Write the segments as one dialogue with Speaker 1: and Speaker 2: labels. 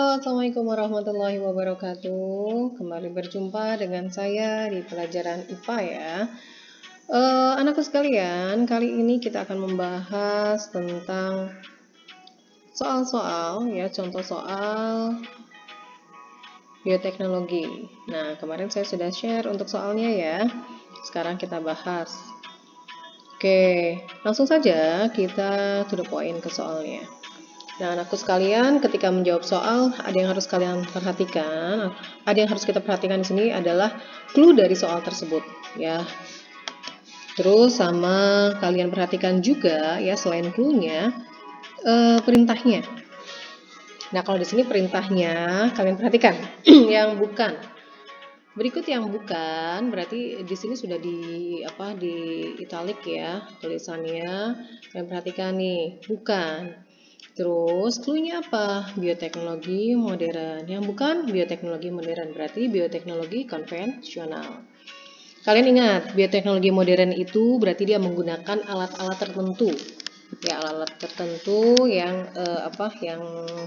Speaker 1: Assalamualaikum warahmatullahi wabarakatuh. Kembali berjumpa dengan saya di pelajaran IPA ya. Anakku sekalian, kali ini kita akan membahas tentang soal-soal ya, contoh soal bioteknologi. Nah, kemarin saya sudah share untuk soalnya ya. Sekarang kita bahas. Oke, langsung saja kita to the point ke soalnya. Nah, anakku sekalian, ketika menjawab soal, ada yang harus kalian perhatikan. Ada yang harus kita perhatikan di sini adalah clue dari soal tersebut, ya. Terus sama kalian perhatikan juga, ya, selain clue-nya, perintahnya. Nah, kalau di sini perintahnya kalian perhatikan, yang bukan. Berikut yang bukan, berarti di sini sudah di italic ya tulisannya. Kalian perhatikan nih, bukan. Terus clue-nya apa? Bioteknologi modern. Yang bukan bioteknologi modern, berarti bioteknologi konvensional. Kalian ingat, bioteknologi modern itu berarti dia menggunakan alat-alat tertentu. Ya, alat-alat tertentu yang yang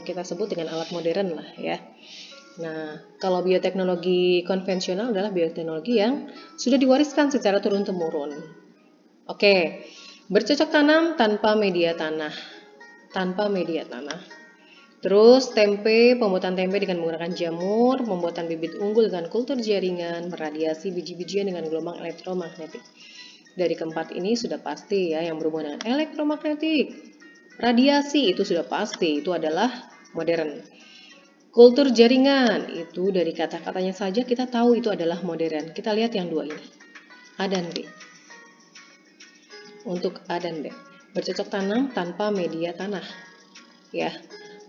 Speaker 1: kita sebut dengan alat modern lah ya. Nah, kalau bioteknologi konvensional adalah bioteknologi yang sudah diwariskan secara turun-temurun. Oke, bercocok tanam tanpa media tanah. Terus tempe, pembuatan tempe dengan menggunakan jamur, pembuatan bibit unggul dengan kultur jaringan, meradiasi biji-bijian dengan gelombang elektromagnetik. Dari keempat ini sudah pasti ya yang berhubungan dengan elektromagnetik. Radiasi itu sudah pasti, itu adalah modern. Kultur jaringan itu dari kata-katanya saja kita tahu itu adalah modern. Kita lihat yang dua ini, A dan B. Untuk A dan B. Bercocok tanam tanpa media tanah. Ya,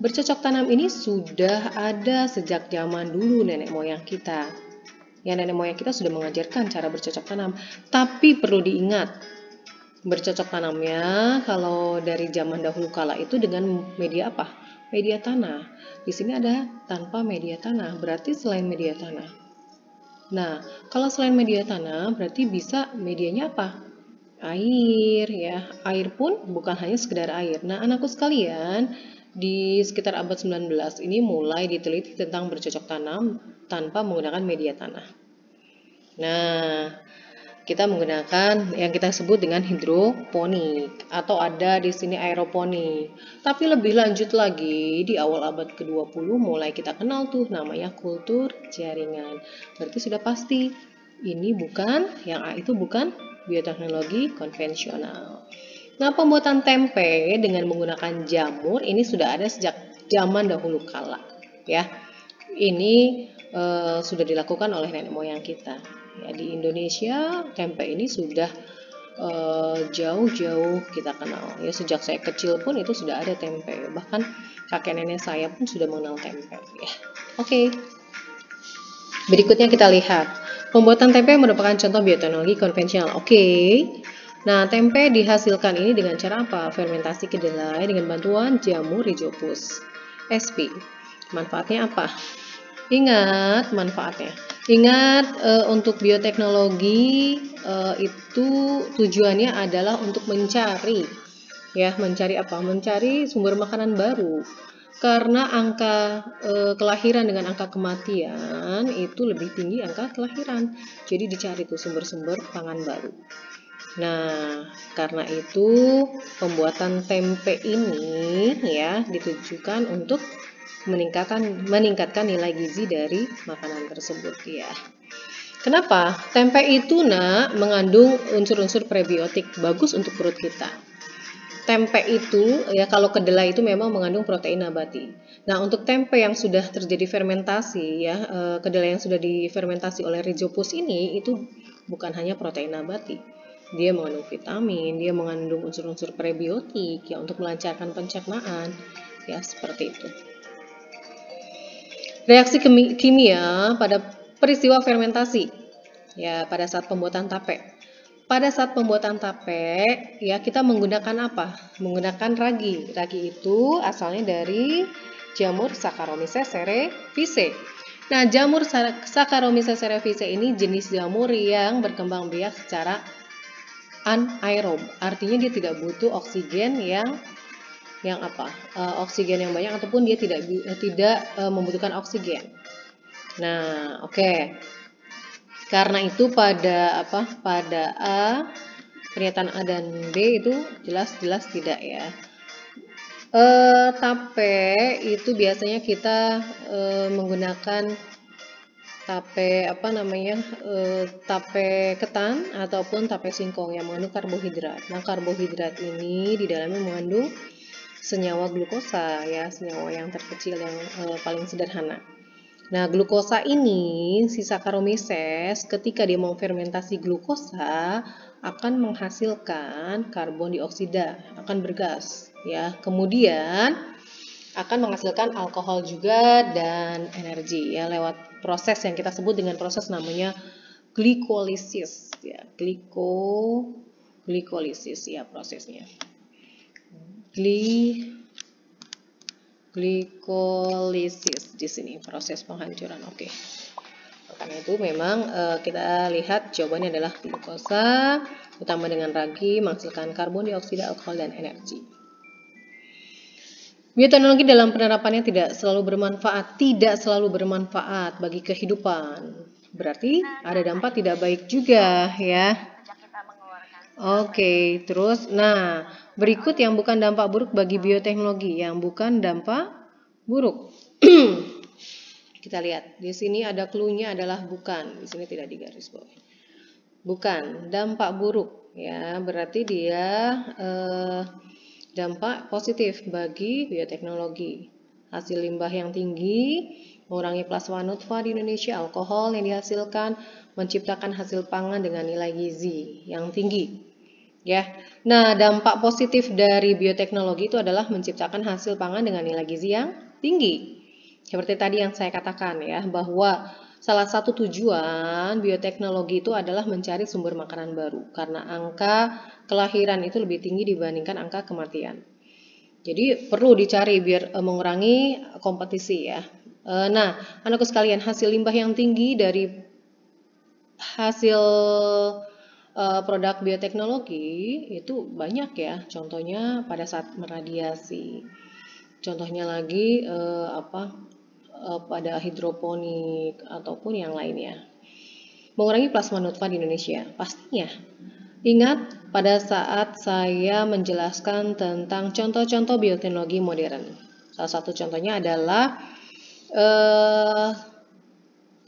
Speaker 1: bercocok tanam ini sudah ada sejak zaman dulu nenek moyang kita. Ya, nenek moyang kita sudah mengajarkan cara bercocok tanam. Tapi perlu diingat, bercocok tanamnya kalau dari zaman dahulu kala itu dengan media apa? Media tanah. Di sini ada tanpa media tanah, berarti selain media tanah. Nah, kalau selain media tanah berarti bisa medianya apa? Air ya, air pun bukan hanya sekedar air. Nah, anakku sekalian, di sekitar abad 19 ini mulai diteliti tentang bercocok tanam tanpa menggunakan media tanah. Nah, kita menggunakan yang kita sebut dengan hidroponik atau ada di sini aeroponik. Tapi lebih lanjut lagi di awal abad ke-20 mulai kita kenal tuh namanya kultur jaringan. Berarti sudah pasti ini bukan, yang A itu bukan bioteknologi konvensional. Nah, pembuatan tempe dengan menggunakan jamur ini sudah ada sejak zaman dahulu kala, ya. Ini sudah dilakukan oleh nenek moyang kita. Ya, di Indonesia tempe ini sudah jauh-jauh kita kenal. Ya, sejak saya kecil pun itu sudah ada tempe. Bahkan kakek nenek saya pun sudah mengenal tempe. Ya, oke. Berikutnya kita lihat. Pembuatan tempe merupakan contoh bioteknologi konvensional. Oke. Nah, tempe dihasilkan ini dengan cara apa? Fermentasi kedelai dengan bantuan jamur Rhizopus sp. Manfaatnya apa? Ingat manfaatnya. Ingat untuk bioteknologi itu tujuannya adalah untuk mencari apa? Mencari sumber makanan baru. Karena angka kelahiran dengan angka kematian itu lebih tinggi angka kelahiran. Jadi dicari tuh sumber-sumber pangan baru. Nah, karena itu pembuatan tempe ini ya ditujukan untuk meningkatkan nilai gizi dari makanan tersebut ya. Kenapa? Tempe itu mengandung unsur-unsur prebiotik, bagus untuk perut kita. Tempe itu ya, kalau kedelai itu memang mengandung protein nabati. Nah, untuk tempe yang sudah terjadi fermentasi ya, kedelai yang sudah difermentasi oleh Rhizopus ini itu bukan hanya protein nabati. Dia mengandung vitamin, dia mengandung unsur-unsur prebiotik ya untuk melancarkan pencernaan. Ya, seperti itu. Reaksi kimia pada peristiwa fermentasi. Ya, pada saat pembuatan tape. Pada saat pembuatan tape, ya kita menggunakan apa? Menggunakan ragi. Ragi itu asalnya dari jamur Saccharomyces cerevisiae. Nah, jamur Saccharomyces cerevisiae ini jenis jamur yang berkembang biak secara anaerob. Artinya dia tidak butuh oksigen yang yang apa? Oksigen yang banyak ataupun dia tidak membutuhkan oksigen. Nah, oke. Karena itu pada A, pernyataan A dan B itu jelas-jelas tidak ya. Tape itu biasanya kita menggunakan tape tape ketan ataupun tape singkong yang mengandung karbohidrat. Nah, karbohidrat ini di dalamnya mengandung senyawa glukosa ya, senyawa yang terkecil yang paling sederhana. Nah, glukosa ini, si Saccharomyces ketika dia memfermentasi glukosa akan menghasilkan karbon dioksida, akan bergas ya. Kemudian akan menghasilkan alkohol juga dan energi ya lewat proses yang kita sebut dengan proses namanya glikolisis ya. Glikolisis ya prosesnya. Glikolisis di sini proses penghancuran. Oke. Karena itu memang kita lihat jawabannya adalah glukosa ditambah dengan ragi menghasilkan karbon dioksida, alkohol dan energi. Bioteknologi dalam penerapannya tidak selalu bermanfaat bagi kehidupan. Berarti ada dampak tidak baik juga ya. Oke, terus nah, berikut yang bukan dampak buruk bagi bioteknologi, yang bukan dampak buruk. Kita lihat, di sini ada clue-nya adalah bukan, di sini tidak digarisbawahi. Bukan, dampak buruk ya, berarti dia dampak positif bagi bioteknologi. Hasil limbah yang tinggi, mengurangi plasma nutfah di Indonesia, alkohol yang dihasilkan, menciptakan hasil pangan dengan nilai gizi yang tinggi. Ya. Nah, dampak positif dari bioteknologi itu adalah menciptakan hasil pangan dengan nilai gizi yang tinggi. Seperti tadi yang saya katakan ya, bahwa salah satu tujuan bioteknologi itu adalah mencari sumber makanan baru karena angka kelahiran itu lebih tinggi dibandingkan angka kematian. Jadi perlu dicari biar mengurangi kompetisi ya. Nah, anakku sekalian, hasil limbah yang tinggi dari hasil produk bioteknologi itu banyak ya. Contohnya pada saat meradiasi. Contohnya lagi pada hidroponik ataupun yang lainnya. Mengurangi plasma nutfah di Indonesia, pastinya. Ingat pada saat saya menjelaskan tentang contoh-contoh bioteknologi modern. Salah satu contohnya adalah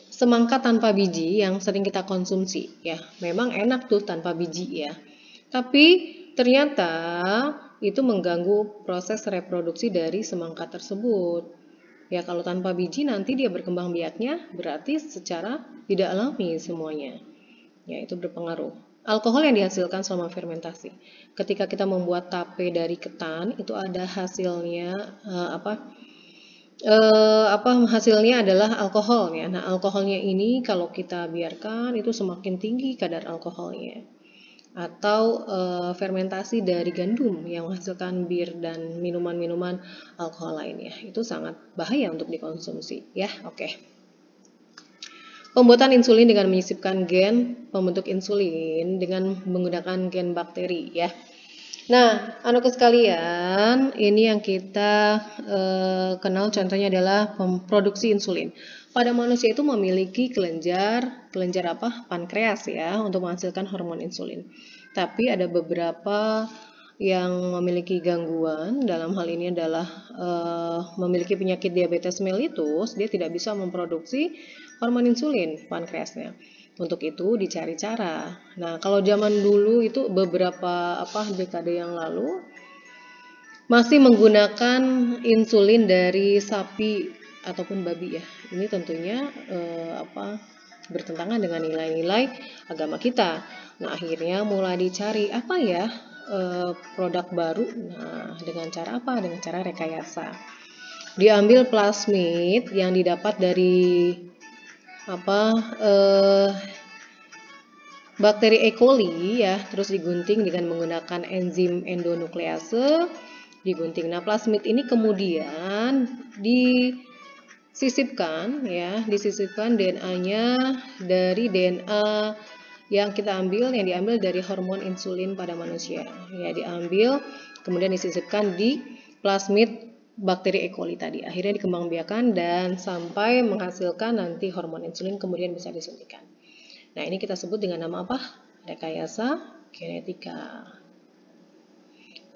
Speaker 1: semangka tanpa biji yang sering kita konsumsi. Ya, memang enak tuh tanpa biji ya. Tapi ternyata itu mengganggu proses reproduksi dari semangka tersebut. Ya, kalau tanpa biji nanti dia berkembang biaknya berarti secara tidak alami semuanya. Ya, itu berpengaruh. Alkohol yang dihasilkan selama fermentasi. Ketika kita membuat tape dari ketan, itu ada hasilnya hasilnya adalah alkohol ya. Nah, alkoholnya ini kalau kita biarkan itu semakin tinggi kadar alkoholnya. Atau fermentasi dari gandum yang menghasilkan bir dan minuman-minuman alkohol lainnya. Itu sangat bahaya untuk dikonsumsi ya. Oke. Pembuatan insulin dengan menyisipkan gen pembentuk insulin dengan menggunakan gen bakteri ya. Nah, anakku sekalian, ini yang kita kenal contohnya adalah produksi insulin. Pada manusia itu memiliki kelenjar pankreas ya, untuk menghasilkan hormon insulin. Tapi ada beberapa yang memiliki gangguan, dalam hal ini adalah memiliki penyakit diabetes mellitus, dia tidak bisa memproduksi hormon insulin pankreasnya. Untuk itu dicari cara. Nah, kalau zaman dulu itu beberapa dekade yang lalu masih menggunakan insulin dari sapi ataupun babi ya. Ini tentunya bertentangan dengan nilai-nilai agama kita. Nah, akhirnya mulai dicari apa ya produk baru. Nah, dengan cara apa? Dengan cara rekayasa. Diambil plasmid yang didapat dari bakteri E. coli ya, terus digunting dengan menggunakan enzim endonuklease, digunting. Nah, plasmid ini kemudian disisipkan DNA-nya dari DNA yang diambil dari hormon insulin pada manusia. Ya, diambil kemudian disisipkan di plasmid bakteri E. coli tadi. Akhirnya dikembangbiakan dan sampai menghasilkan nanti hormon insulin kemudian bisa disuntikan. Nah, ini kita sebut dengan nama apa? Rekayasa genetika.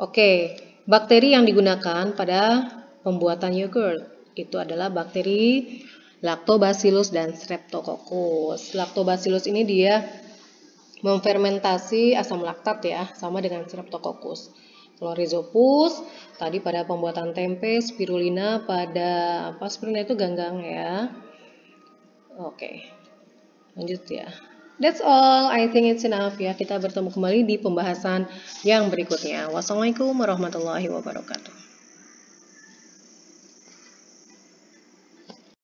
Speaker 1: Oke, bakteri yang digunakan pada pembuatan yogurt itu adalah bakteri Lactobacillus dan Streptococcus. Lactobacillus ini dia memfermentasi asam laktat ya, sama dengan Streptococcus. Kalau Rhizopus tadi pada pembuatan tempe, spirulina pada apa? Spirulina itu ganggang ya. Oke. Lanjut ya. That's all, I think it's enough ya. Kita bertemu kembali di pembahasan yang berikutnya. Wassalamualaikum warahmatullahi wabarakatuh.